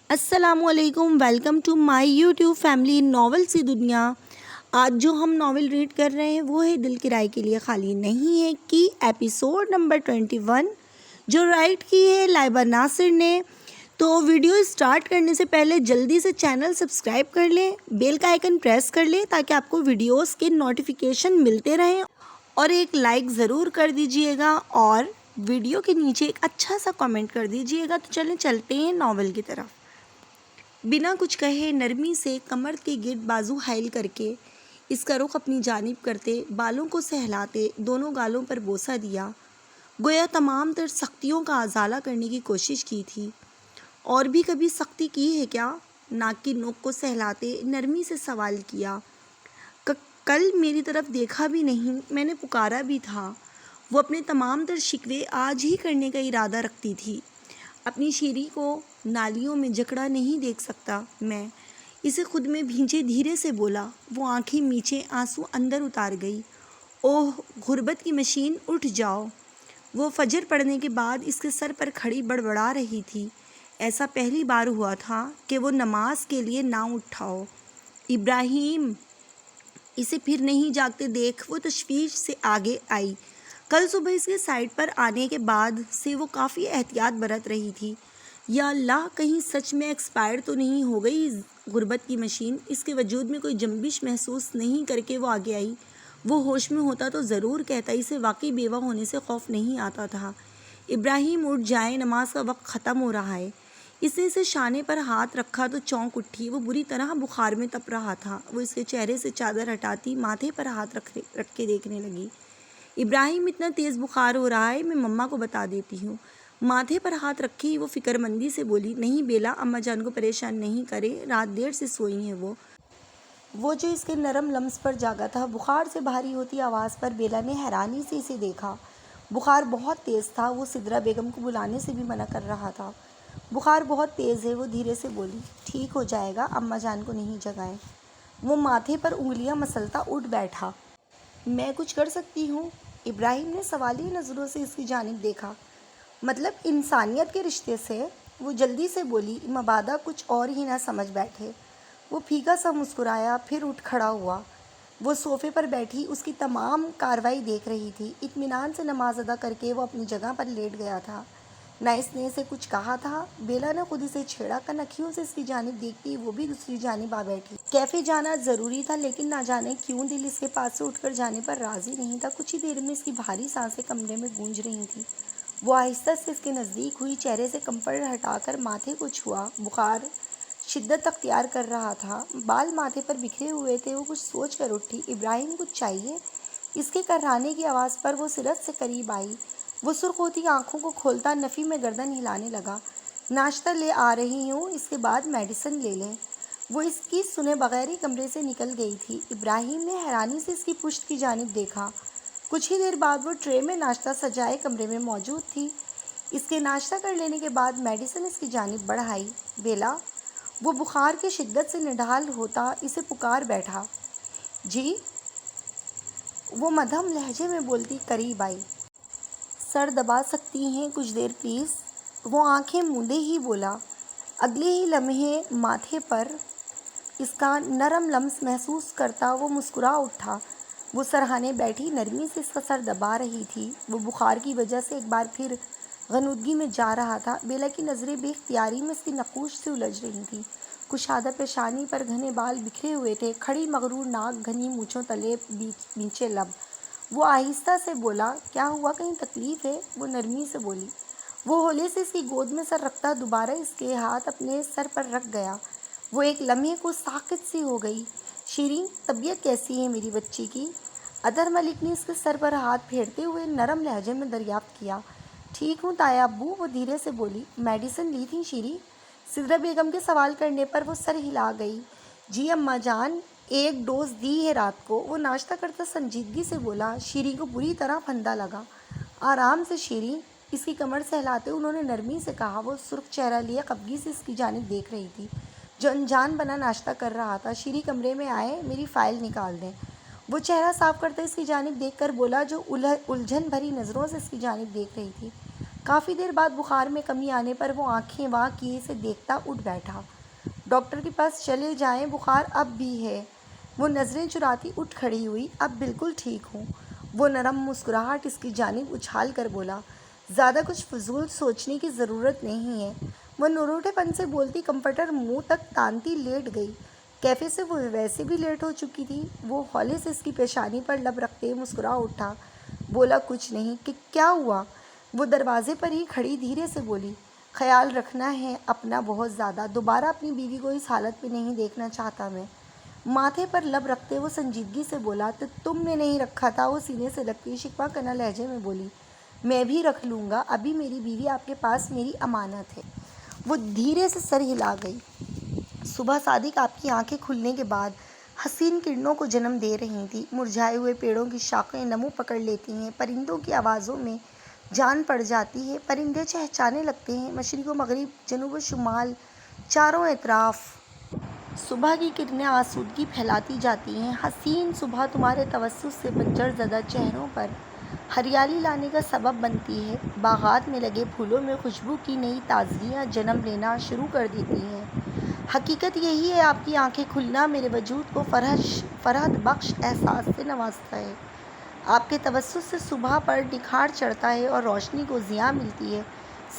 السلام علیکم، welcome to my YouTube family novel سی دنیا۔ آج جو ہم ناول ریڈ کر رہے ہیں وہ ہے دل کرائے کے لیے خالی نہیں ہے کی ایپیسوڈ نمبر 21 جو رائٹ کی ہے لائبہ ناصر نے۔ تو ویڈیو سٹارٹ کرنے سے پہلے جلدی سے چینل سبسکرائب کر لیں، بیل کا آئیکن پریس کر لیں تاکہ آپ کو ویڈیوز کے نوٹیفیکیشن ملتے رہیں، اور ایک لائک ضرور کر دیجئے گا اور ویڈیو کے نیچے ایک اچھا سا کامنٹ کر دیجئے گا۔ تو چلتے ہیں ناول کی طرف۔ بنا کچھ کہے نرمی سے کمر کے گرد بازو حائل کر کے اس کا رخ اپنی جانب کرتے، بالوں کو سہلاتے، دونوں گالوں پر بوسہ دیا، گویا تمام تر سختیوں کا ازالہ کرنے کی کوشش کی تھی۔ اور بھی کبھی سختی کی ہے کیا؟ ناک کی نوک کو سہلاتے نرمی سے سوال کیا۔ کل میری طرف دیکھا بھی نہیں، میں نے پکارا بھی تھا۔ وہ اپنے تمام تر شکوے آج ہی کرنے کا ارادہ رکھتی تھی۔ اپنی شیری کو نالیوں میں جکڑا نہیں دیکھ سکتا میں، اسے خود میں بھینچے دھیرے سے بولا۔ وہ آنکھیں میچے آنسو اندر اتار گئی۔ اوہ غربت کی مشین اٹھ جاؤ۔ وہ فجر پڑنے کے بعد اس کے سر پر کھڑی بڑبڑا رہی تھی۔ ایسا پہلی بار ہوا تھا کہ وہ نماز کے لیے نہ اٹھا ہو۔ ابراہیم، اسے پھر نہیں جاگتے دیکھ وہ تشویش سے آگے آئی۔ کل صبح اس کے سائٹ پر آنے کے بعد سے وہ کافی احتیاط برت رہی تھی۔ یا اللہ، کہیں سچ میں ایکسپائر تو نہیں ہو گئی غربت کی مشین۔ اس کے وجود میں کوئی جنبش محسوس نہیں کر کے وہ آگے آئی۔ وہ ہوش میں ہوتا تو ضرور کہتا، اسے واقعی بیوہ ہونے سے خوف نہیں آتا تھا۔ ابراہیم اٹھ جائے، نماز کا وقت ختم ہو رہا ہے۔ اس نے اسے شانے پر ہاتھ رکھا تو چونک اٹھی۔ وہ بری طرح بخار میں تپ رہا تھا۔ وہ اس کے چہرے سے چادر ہٹاتی ماتھے پر ہاتھ رکھ کے دیکھنے لگی۔ ابراہیم، اتنا تیز بخار ہو رہا ہے، میں مما کو بتا دیتی ہوں۔ ماتھے پر ہاتھ رکھی وہ فکر مندی سے بولی، نہیں بیلا، اماں جان کو پریشان نہیں کرے، رات دیر سے سوئی ہیں وہ جو اس کے نرم لمس پر جاگا تھا۔ بخار سے بھاری ہوتی آواز پر بیلا نے حیرانی سے اسے دیکھا۔ بخار بہت تیز تھا۔ وہ سدرا بیگم کو بلانے سے بھی منع کر رہا تھا۔ بخار بہت تیز ہے، وہ دھیرے سے بولی، ٹھیک ہو جائے گا، اماں جان کو نہیں جگائیں۔ وہ ماتھے پر انگلیاں مسلتا اٹھ بیٹھا۔ میں کچھ کر سکتی ہوں؟ ابراہیم نے سوالیہ نظروں سے اس کی جانب دیکھا۔ مطلب انسانیت کے رشتے سے؟ وہ جلدی سے بولی، مبادا کچھ اور ہی نہ سمجھ بیٹھے۔ وہ پھیکا سا مسکرایا، پھر اٹھ کھڑا ہوا۔ وہ صوفے پر بیٹھی اس کی تمام کارروائی دیکھ رہی تھی۔ اطمینان سے نماز ادا کر کے وہ اپنی جگہ پر لیٹ گیا تھا۔ نہ اس نے اسے کچھ کہا تھا، بیلا نے خود اسے چھیڑا، کنکھیوں سے اس کی جانب دیکھتی وہ بھی دوسری جانب آ بیٹھی۔ کیفے جانا ضروری تھا، لیکن نہ جانے کیوں دل اس کے پاس سے اٹھ کر جانے پر راضی نہیں تھا۔ کچھ ہی دیر میں اس کی بھاری سانسیں کمرے میں گونج رہی تھیں۔ وہ آہستہ سے اس کے نزدیک ہوئی، چہرے سے کمپڑ ہٹا کر ماتھے کو چھوا۔ بخار شدت اختیار کر رہا تھا، بال ماتھے پر بکھرے ہوئے تھے۔ وہ کچھ سوچ کر اٹھی، ابراہیم کچھ چاہیے؟ اس کے کرانے کی آواز پر وہ سرت سے قریب آئی۔ وہ سرخ ہوتی آنکھوں کو کھولتا نفی میں گردن ہلانے لگا۔ ناشتہ لے آ رہی ہوں، اس کے بعد میڈیسن لے لیں۔ وہ اس کی سنے بغیر ہی کمرے سے نکل گئی تھی۔ ابراہیم نے حیرانی سے اس کی پشت کی جانب دیکھا۔ کچھ ہی دیر بعد وہ ٹرے میں ناشتہ سجائے کمرے میں موجود تھی۔ اس کے ناشتہ کر لینے کے بعد میڈیسن اس کی جانب بڑھائی۔ بیلا، وہ بخار کی شدت سے نڈھال ہوتا اسے پکار بیٹھا۔ جی؟ وہ مدھم لہجے میں بولتی قریب آئی۔ سر دبا سکتی ہیں کچھ دیر پلیز؟ وہ آنکھیں موندے ہی بولا۔ اگلے ہی لمحے ماتھے پر اس کا نرم لمس محسوس کرتا وہ مسکرا اٹھا۔ وہ سرہانے بیٹھی نرمی سے اس کا سر دبا رہی تھی۔ وہ بخار کی وجہ سے ایک بار پھر غنودگی میں جا رہا تھا۔ بیلا کی نظریں بے اختیاری میں اس کی نقوش سے الجھ رہی تھیں۔ کشادہ پیشانی پر گھنے بال بکھرے ہوئے تھے، کھڑی مغرور ناک، گھنی مونچھوں تلے بیچے لب۔ وہ آہستہ سے بولا، کیا ہوا، کہیں تکلیف ہے؟ وہ نرمی سے بولی۔ وہ ہولے سے اس کی گود میں سر رکھتا دوبارہ اس کے ہاتھ اپنے سر پر رکھ گیا۔ وہ ایک لمحے کو ساکت سی ہو گئی۔ شیریں، طبیعت کیسی ہے میری بچی کی؟ اطہر ملک نے اس کے سر پر ہاتھ پھیرتے ہوئے نرم لہجے میں دریافت کیا۔ ٹھیک ہوں تایا ابو، وہ دھیرے سے بولی۔ میڈیسن لی تھی شیریں؟ سدرا بیگم کے سوال کرنے پر وہ سر ہلا گئی۔ جی اماں جان، ایک ڈوز دی ہے رات کو، وہ ناشتہ کرتا سنجیدگی سے بولا۔ شیریں کو بری طرح پھندہ لگا۔ آرام سے شیریں، اس کی کمر سہلاتے انہوں نے نرمی سے کہا۔ وہ سرخ چہرہ لیے خفگی سے اس کی جانب دیکھ رہی تھی جو انجان بنا ناشتہ کر رہا تھا۔ شیریں کمرے میں آئے، میری فائل نکال دیں۔ وہ چہرہ صاف کرتا اس کی جانب دیکھ کر بولا جو الجھن بھری نظروں سے اس کی جانب دیکھ رہی تھی۔ کافی دیر بعد بخار میں کمی آنے پر وہ آنکھیں واں کیے اسے دیکھتا اٹھ بیٹھا۔ ڈاکٹر کے پاس چلے جائیں، بخار اب بھی ہے۔ وہ نظریں چراتی اٹھ کھڑی ہوئی۔ اب بالکل ٹھیک ہوں۔ وہ نرم مسکراہٹ اس کی جانب اچھال کر بولا، زیادہ کچھ فضول سوچنے کی ضرورت نہیں ہے۔ وہ نروٹے پن سے بولتی کمفرٹر منہ تک تانتی لیٹ گئی۔ کیفے سے وہ ویسے بھی لیٹ ہو چکی تھی۔ وہ ہولے سے اس کی پیشانی پر لب رکھتے مسکرا اٹھا، بولا کچھ نہیں۔ کہ کیا ہوا؟ وہ دروازے پر ہی کھڑی دھیرے سے بولی، خیال رکھنا ہے اپنا بہت زیادہ، دوبارہ اپنی بیوی کو اس حالت میں نہیں دیکھنا چاہتا میں۔ ماتھے پر لب رکھتے وہ سنجیدگی سے بولا، تو تم نے نہیں رکھا تھا؟ وہ سینے سے لگتی شکوہ کناں لہجے میں بولی، میں بھی رکھ لوں گا، ابھی میری بیوی آپ کے پاس میری امانت ہے۔ وہ دھیرے سے سر ہلا گئی۔ صبح صادق آپ کی آنکھیں کھلنے کے بعد حسین کرنوں کو جنم دے رہی تھی۔ مرجھائے ہوئے پیڑوں کی شاخیں نمو پکڑ لیتی ہیں، پرندوں کی آوازوں میں جان پڑ جاتی ہے، پرندے چہچانے لگتے ہیں، مشرق و مغرب، جنوب و شمال، چاروں اطراف صبح کی کرنیں آسودگی پھیلاتی جاتی ہیں۔ حسین صبح تمہارے توسط سے بنجر زدہ چہروں پر ہریالی لانے کا سبب بنتی ہے، باغات میں لگے پھولوں میں خوشبو کی نئی تازگیاں جنم لینا شروع کر دیتی ہیں۔ حقیقت یہی ہے، آپ کی آنکھیں کھلنا میرے وجود کو فرحت بخش احساس سے نوازتا ہے۔ آپ کے توسط سے صبح پر نکھار چڑھتا ہے اور روشنی کو ضیاء ملتی ہے۔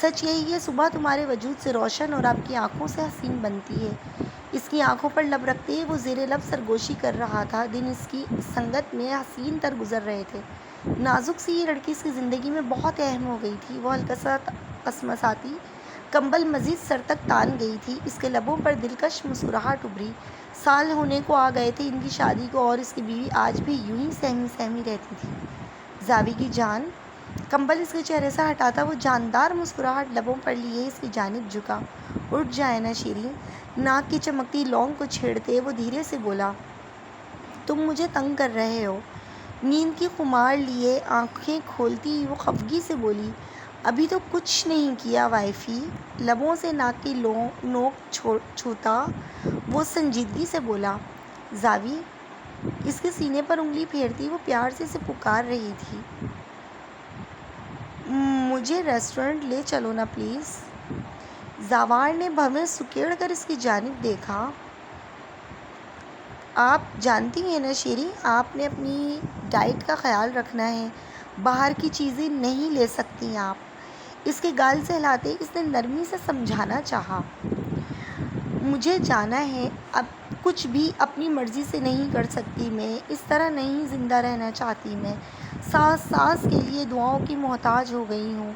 سچ یہی ہے، صبح تمہارے وجود سے روشن اور آپ کی آنکھوں سے حسین بنتی ہے۔ اس کی آنکھوں پر لب رکھتے ہی وہ زیر لب سرگوشی کر رہا تھا۔ دن اس کی سنگت میں حسین تر گزر رہے تھے۔ نازک سی یہ لڑکی اس کی زندگی میں بہت اہم ہو گئی تھی۔ وہ ہلکا سا کسمساتی کمبل مزید سر تک تان گئی تھی۔ اس کے لبوں پر دلکش مسکراہٹ ابھری۔ سال ہونے کو آ گئے تھے ان کی شادی کو، اور اس کی بیوی آج بھی یوں ہی سہمی سہمی رہتی تھی۔ زاوی کی جان، کمبل اس کے چہرے سے ہٹاتا وہ جاندار مسکراہٹ لبوں پر لیے اس کی جانب جھکا، اٹھ جائے نا شیریں۔ ناک کی چمکتی لونگ کو چھیڑتے وہ دھیرے سے بولا، تم مجھے تنگ کر رہے ہو۔ نیند کی خمار لیے آنکھیں کھولتی وہ خفگی سے بولی، ابھی تو کچھ نہیں کیا وائفی۔ لبوں سے ناک کی نوک چھوتا وہ سنجیدگی سے بولا، زاوی۔ اس کے سینے پر انگلی پھیرتی وہ پیار سے اسے پکار رہی تھی، مجھے ریسٹورنٹ لے چلو نا پلیز۔ زاوار نے بھویں سکیڑ کر اس کی جانب دیکھا، آپ جانتی ہیں نا شیریں، آپ نے اپنی ڈائٹ کا خیال رکھنا ہے، باہر کی چیزیں نہیں لے سکتی آپ۔ اس کے گال سے ہلاتے اس نے نرمی سے سمجھانا چاہا، مجھے جانا ہے، اب کچھ بھی اپنی مرضی سے نہیں کر سکتی میں، اس طرح نہیں زندہ رہنا چاہتی میں، سانس سانس کے لیے دعاؤں کی محتاج ہو گئی ہوں۔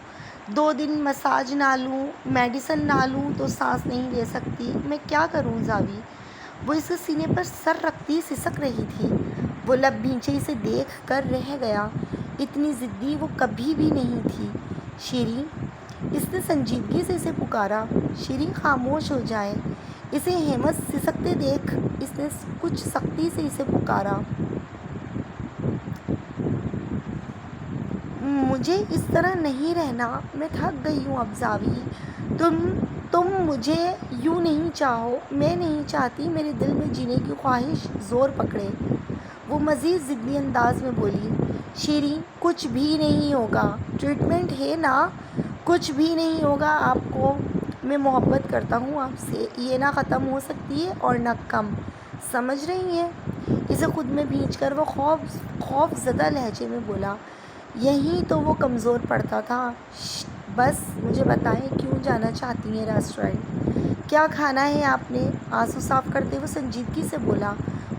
2 دن مساج نہ لوں، میڈیسن نہ لوں تو سانس نہیں لے سکتی، میں کیا کروں زاوی؟ وہ اس کے سینے پر سر رکھتی سسک رہی تھی۔ وہ لب بھینچے اسے دیکھ کر رہ گیا، اتنی ضدی وہ کبھی بھی نہیں تھی۔ شیریں، اس نے سنجیدگی سے اسے پکارا۔ شیریں خاموش ہو جائے۔ اسے ہمت سسکتے دیکھ اس نے کچھ سختی سے اسے پکارا، مجھے اس طرح نہیں رہنا، میں تھک گئی ہوں اب زاوی، تم مجھے یوں نہیں چاہو، میں نہیں چاہتی، میرے دل میں جینے کی خواہش زور پکڑے۔ وہ مزید ضدی انداز میں بولی، شیریں کچھ بھی نہیں ہوگا، ٹریٹمنٹ ہے نا، کچھ بھی نہیں ہوگا آپ کو، میں محبت کرتا ہوں آپ سے، یہ نہ ختم ہو سکتی ہے اور نہ کم، سمجھ رہی ہیں؟ اسے خود میں بھینچ کر وہ خوف زدہ لہجے میں بولا، یہیں تو وہ کمزور پڑتا تھا۔ بس مجھے بتائیں کیوں جانا چاہتی ہیں ریسٹورنٹ؟ کیا کھانا ہے آپ نے؟ آنسو صاف کرتے وہ سنجیدگی سے بولا۔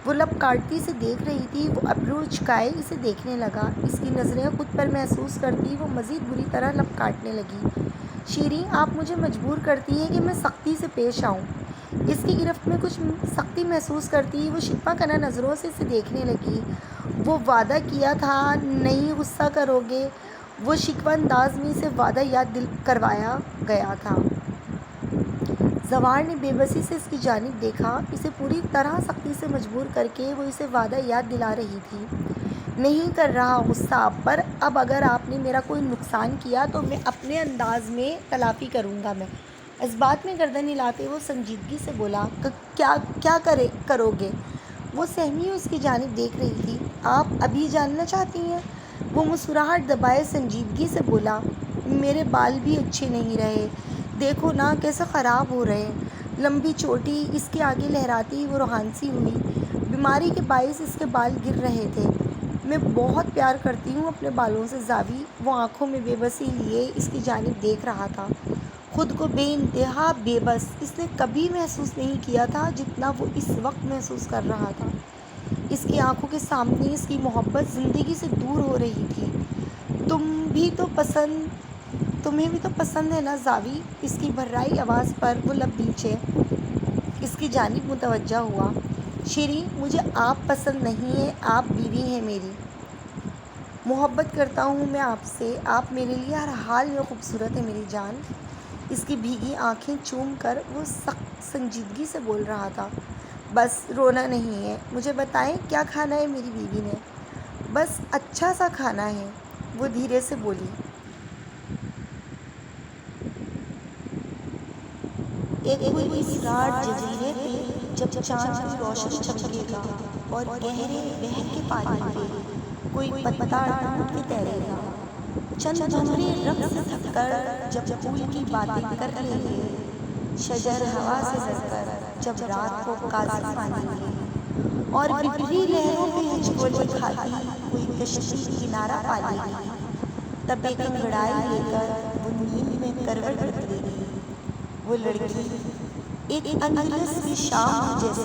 وہ لب کاٹتی اسے دیکھ رہی تھی۔ وہ ابرو اچکائے اسے دیکھنے لگا۔ اس کی نظریں خود پر محسوس کرتی وہ مزید بری طرح لب کاٹنے لگی۔ شیریں، آپ مجھے مجبور کرتی ہیں کہ میں سختی سے پیش آؤں۔ اس کی گرفت میں کچھ سختی محسوس کرتی وہ شکوہ کناں نظروں سے اسے دیکھنے لگی۔ وہ وعدہ کیا تھا نہیں غصہ کرو گے، وہ شکوہ انداز میں اسے وعدہ یاد کروایا گیا تھا۔ زوار نے بے بسی سے اس کی جانب دیکھا، اسے پوری طرح سختی سے مجبور کر کے وہ اسے وعدہ یاد دلا رہی تھی۔ نہیں کر رہا غصہ آپ پر، اب اگر آپ نے میرا کوئی نقصان کیا تو میں اپنے انداز میں تلافی کروں گا۔ میں اس بات میں گردن ہلاتے وہ سنجیدگی سے بولا، کیا کرو گے؟ وہ سہمی اس کی جانب دیکھ رہی تھی۔ آپ ابھی جاننا چاہتی ہیں؟ وہ مسکراہٹ دبائے سنجیدگی سے بولا، میرے بال بھی اچھے نہیں رہے، دیکھو نا کیسے خراب ہو رہے ہیں۔ لمبی چوٹی اس کے آگے لہراتی وہ روحان سی ہوئی۔ بیماری کے باعث اس کے بال گر رہے تھے۔ میں بہت پیار کرتی ہوں اپنے بالوں سے زاوی۔ وہ آنکھوں میں بے بسی لیے اس کی جانب دیکھ رہا تھا، خود کو بے انتہا بے بس۔ اس نے کبھی محسوس نہیں کیا تھا جتنا وہ اس وقت محسوس کر رہا تھا۔ اس کی آنکھوں کے سامنے اس کی محبت زندگی سے دور ہو رہی تھی۔ تمہیں بھی تو پسند ہے نا زاوی؟ اس کی بھررائی آواز پر وہ لب نیچے اس کی جانب متوجہ ہوا۔ شیریں، مجھے آپ پسند نہیں ہیں، آپ بیوی ہیں میری۔ محبت کرتا ہوں میں آپ سے، آپ میرے لیے ہر حال میں خوبصورت ہے میری جان۔ اس کی بھیگی آنکھیں چوم کر وہ سخت سنجیدگی سے بول رہا تھا۔ بس رونا نہیں ہے، مجھے بتائیں کیا کھانا ہے؟ میری بیوی نے۔ بس اچھا سا کھانا ہے، وہ دھیرے سے بولی۔ ایک کوئی اسرار جزیرے پہ جب چاند کی روشنی چمکے گا اور گہرے بہتے پانی پہ کوئی پتا ٹوٹ کے تیرے گا، چند بھنورے رقص سے تھک کر جب پھول کی باتیں کر لیں گے، شجر ہوا سے لڑ کر جب رات کو قاصد مانیں گے، اور بکھری لہروں پہ ہچکولے کھاتی کوئی کشتی کنارہ پا لے گی، تب ایک انگڑائی لے کر وہ نیند میں کروٹ بدلے گی۔ وہ لڑکی ایک اندلس کی شام جیسے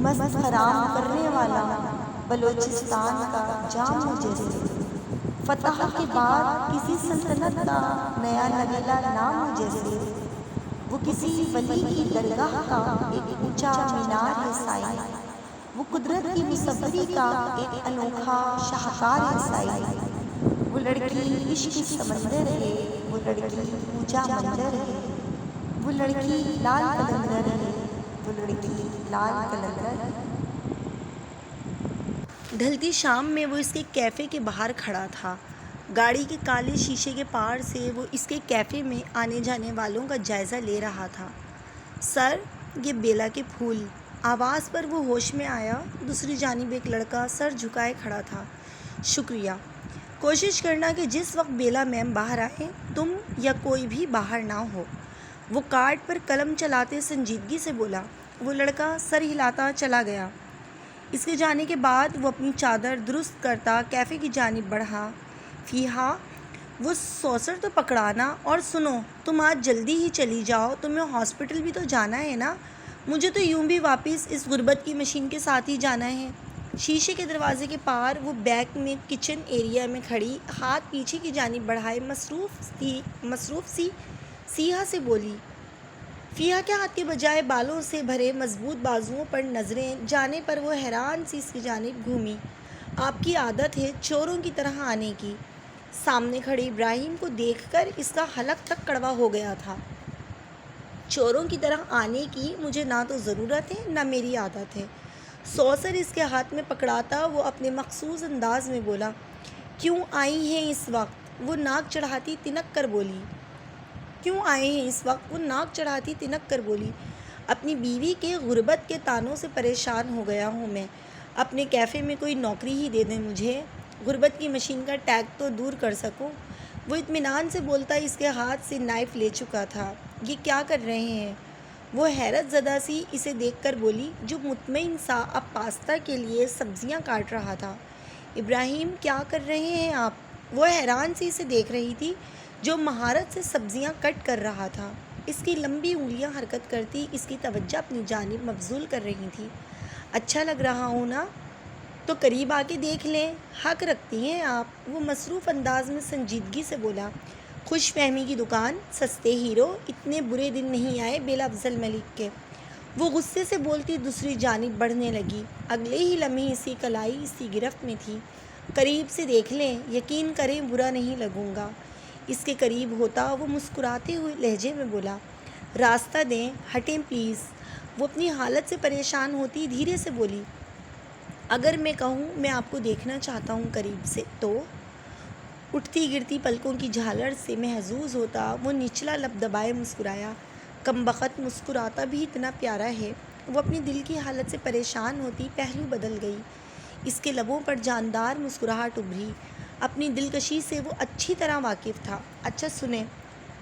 مست خرام کرنے والا بلوچستان کا جام جیسے فتح کے بعد کسی سلطنت کا نیا نویلا نام جیسے وہ کسی ولی کی درگاہ کا ایک اونچا مینار ہے سائی، وہ قدرت کی مصوری کا ایک انوکھا شاہکار ہے سائی۔ وہ لڑکی عشق کی سمندر ہے، وہ لڑکی پوجا منظر ہے، وہ لڑکی لال قلندر ہے، وہ لڑکی لال قلندر ہے۔ ڈھلتی شام میں وہ اس کے کیفے کے باہر کھڑا تھا۔ گاڑی کے کالے شیشے کے پار سے وہ اس کے کیفے میں آنے جانے والوں کا جائزہ لے رہا تھا۔ سر، یہ بیلا کے پھول۔ آواز پر وہ ہوش میں آیا۔ دوسری جانب ایک لڑکا سر جھکائے کھڑا تھا۔ شکریہ۔ کوشش کرنا کہ جس وقت بیلا میم باہر آئیں تم یا کوئی بھی باہر نہ ہو۔ وہ کارڈ پر قلم چلاتے سنجیدگی سے بولا۔ وہ لڑکا سر ہلاتا چلا گیا۔ اس کے جانے کے بعد وہ اپنی چادر درست کرتا کیفے کی جانب بڑھا۔ فیہا، وہ سوسر تو پکڑانا، اور سنو، تم آج جلدی ہی چلی جاؤ، تمہیں ہاسپٹل بھی تو جانا ہے نا؟ مجھے تو یوں بھی واپس اس غربت کی مشین کے ساتھ ہی جانا ہے۔ شیشے کے دروازے کے پار وہ بیک میں کچن ایریا میں کھڑی ہاتھ پیچھے کی جانب بڑھائے مصروف سی سیاح سے بولی۔ فیہا کے ہاتھ کے بجائے بالوں سے بھرے مضبوط بازوؤں پر نظریں جانے پر وہ حیران سی اس کی جانب گھومی۔ آپ کی عادت ہے چوروں کی طرح آنے کی۔ سامنے کھڑے ابراہیم کو دیکھ کر اس کا حلق تک کڑوا ہو گیا تھا۔ چوروں کی طرح آنے کی مجھے نہ تو ضرورت ہے نہ میری عادت ہے۔ سوسر اس کے ہاتھ میں پکڑاتا وہ اپنے مخصوص انداز میں بولا۔ کیوں آئی ہیں اس وقت؟ وہ ناک چڑھاتی تنک کر بولی۔ اپنی بیوی کے غربت کے طعنوں سے پریشان ہو گیا ہوں میں۔ اپنے کیفے میں کوئی نوکری ہی دے دیں مجھے، غربت کی مشین کا ٹیگ تو دور کر سکوں۔ وہ اطمینان سے بولتا اس کے ہاتھ سے نائف لے چکا تھا۔ یہ کیا کر رہے ہیں؟ وہ حیرت زدہ سی اسے دیکھ کر بولی، جو مطمئن سا اب پاستا کے لیے سبزیاں کاٹ رہا تھا۔ ابراہیم، کیا کر رہے ہیں آپ؟ وہ حیران سی اسے دیکھ رہی تھی جو مہارت سے سبزیاں کٹ کر رہا تھا۔ اس کی لمبی انگلیاں حرکت کرتی اس کی توجہ اپنی جانب مبذول کر رہی تھیں۔ اچھا لگ رہا ہوں نا؟ تو قریب آ کے دیکھ لیں، حق رکھتی ہیں آپ، وہ مصروف انداز میں سنجیدگی سے بولا۔ خوش فہمی کی دکان، سستے ہیرو، اتنے برے دن نہیں آئے بیلا افضل ملک کے۔ وہ غصے سے بولتی دوسری جانب بڑھنے لگی۔ اگلے ہی لمحے اس کی کلائی اس کی گرفت میں تھی۔ قریب سے دیکھ لیں، یقین کریں برا نہیں لگوں گا۔ اس کے قریب ہوتا وہ مسکراتے ہوئے لہجے میں بولا۔ راستہ دیں، ہٹیں پلیز۔ وہ اپنی حالت سے پریشان ہوتی دھیرے سے بولی۔ اگر میں کہوں میں آپ کو دیکھنا چاہتا ہوں قریب سے تو؟ اٹھتی گرتی پلکوں کی جھالر سے محظوظ ہوتا وہ نچلا لب دبائے مسکرایا۔ کمبخت مسکراتا بھی اتنا پیارا ہے۔ وہ اپنی دل کی حالت سے پریشان ہوتی پہلو بدل گئی۔ اس کے لبوں پر جاندار مسکراہٹ ابھری۔ اپنی دلکشی سے وہ اچھی طرح واقف تھا۔ اچھا سنیں،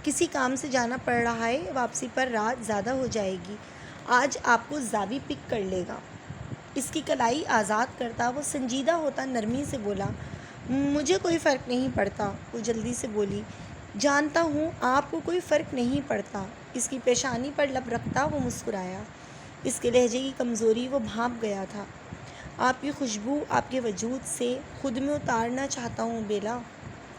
کسی کام سے جانا پڑ رہا ہے، واپسی پر رات زیادہ ہو جائے گی، آج آپ کو زابی پک کر لے گا۔ اس کی کلائی آزاد کرتا وہ سنجیدہ ہوتا نرمی سے بولا، مجھے کوئی فرق نہیں پڑتا۔ وہ جلدی سے بولی، جانتا ہوں آپ کو کوئی فرق نہیں پڑتا۔ اس کی پیشانی پر لب رکھتا وہ مسکرایا۔ اس کے لہجے کی کمزوری وہ بھانپ گیا تھا۔ آپ کی خوشبو آپ کے وجود سے خود میں اتارنا چاہتا ہوں بیلا۔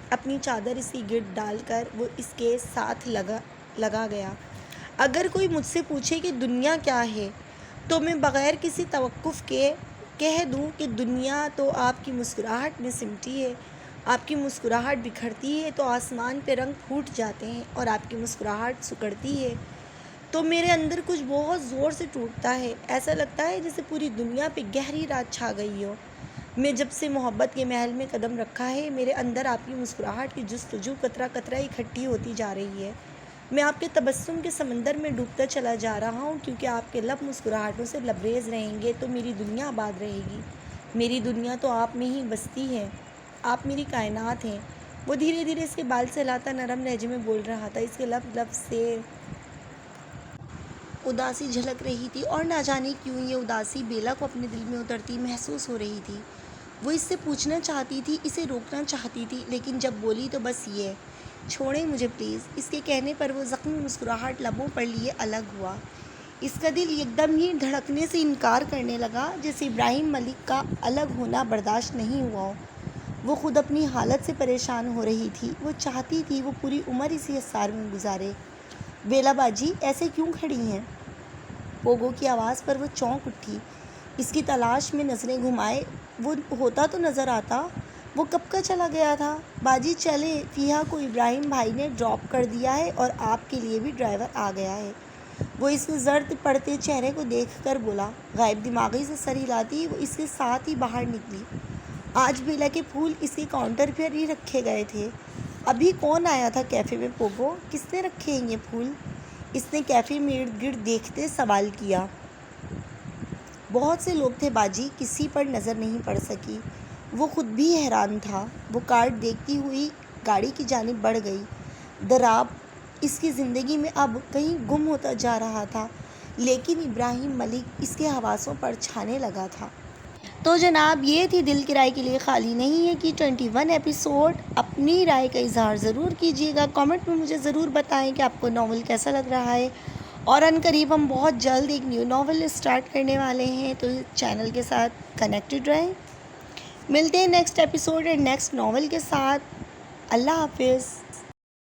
اپنی چادر اس کی گرد ڈال کر وہ اس کے ساتھ لگا گیا۔ اگر کوئی مجھ سے پوچھے کہ دنیا کیا ہے تو میں بغیر کسی توقف کے کہہ دوں کہ دنیا تو آپ کی مسکراہٹ میں سمٹی ہے۔ آپ کی مسکراہٹ بکھرتی ہے تو آسمان پہ رنگ پھوٹ جاتے ہیں، اور آپ کی مسکراہٹ سکڑتی ہے تو میرے اندر کچھ بہت زور سے ٹوٹتا ہے۔ ایسا لگتا ہے جیسے پوری دنیا پہ گہری رات چھا گئی ہو۔ میں جب سے محبت کے محل میں قدم رکھا ہے، میرے اندر آپ کی مسکراہٹ کی جستجو قطرہ قطرہ اکٹھی ہوتی جا رہی ہے۔ میں آپ کے تبسم کے سمندر میں ڈوبتا چلا جا رہا ہوں، کیونکہ آپ کے لب مسکراہٹوں سے لبریز رہیں گے تو میری دنیا آباد رہے گی۔ میری دنیا تو آپ میں ہی بستی ہے، آپ میری کائنات ہیں۔ وہ دھیرے دھیرے اس کے بال سے ہلاتا نرم لہجے میں بول رہا تھا۔ اس کے لب سے اداسی جھلک رہی تھی، اور نہ جانے کیوں یہ اداسی بیلا کو اپنے دل میں اترتی محسوس ہو رہی تھی۔ وہ اس سے پوچھنا چاہتی تھی، اسے روکنا چاہتی تھی، لیکن جب بولی تو بس یہ، چھوڑیں مجھے پلیز۔ اس کے کہنے پر وہ زخمی مسکراہٹ لبوں پر لیے الگ ہوا۔ اس کا دل یکدم ہی دھڑکنے سے انکار کرنے لگا، جیسے ابراہیم ملک کا الگ ہونا برداشت نہیں ہوا ہو۔ وہ خود اپنی حالت سے پریشان ہو رہی تھی۔ وہ چاہتی تھی وہ پوری عمر اسی حصار میں گزارے۔ بیلا باجی ایسے کیوں کھڑی ہیں؟ پوگو کی آواز پر وہ چونک اٹھی۔ اس کی تلاش میں نظریں گھمائے، وہ ہوتا تو نظر آتا۔ وہ کب کا چلا گیا تھا؟ باجی چلے، فیہا کو ابراہیم بھائی نے ڈراپ کر دیا ہے اور آپ کے لیے بھی ڈرائیور آ گیا ہے۔ وہ اس کے زرد پڑتے چہرے کو دیکھ کر بولا۔ غائب دماغی سے سر ہلاتی وہ اس کے ساتھ ہی باہر نکلی۔ آج بیلا کے پھول اس کے کاؤنٹر پر ہی رکھے گئے تھے۔ ابھی کون آیا تھا کیفے میں پوگو؟ کس نے رکھے ہیں یہ پھول؟ اس نے کیفے میں ارد گرد دیکھتے سوال کیا۔ بہت سے لوگ تھے باجی، کسی پر نظر نہیں پڑ سکی۔ وہ خود بھی حیران تھا۔ وہ کارڈ دیکھتی ہوئی گاڑی کی جانب بڑھ گئی۔ دراب اس کی زندگی میں اب کہیں گم ہوتا جا رہا تھا، لیکن ابراہیم ملک اس کے حواسوں پر چھانے لگا تھا۔ تو جناب یہ تھی دل کی رائے کے لیے خالی نہیں ہے کہ 21 ایپیسوڈ۔ اپنی رائے کا اظہار ضرور کیجیے گا، کامنٹ میں مجھے ضرور بتائیں کہ آپ کو ناول کیسا لگ رہا ہے، اور ان قریب ہم بہت جلد ایک نیو ناول اسٹارٹ کرنے والے ہیں، تو چینل کے ساتھ کنیکٹڈ رہیں۔ ملتے ہیں نیکسٹ ایپیسوڈ اور نیکسٹ ناول کے ساتھ۔ اللہ حافظ۔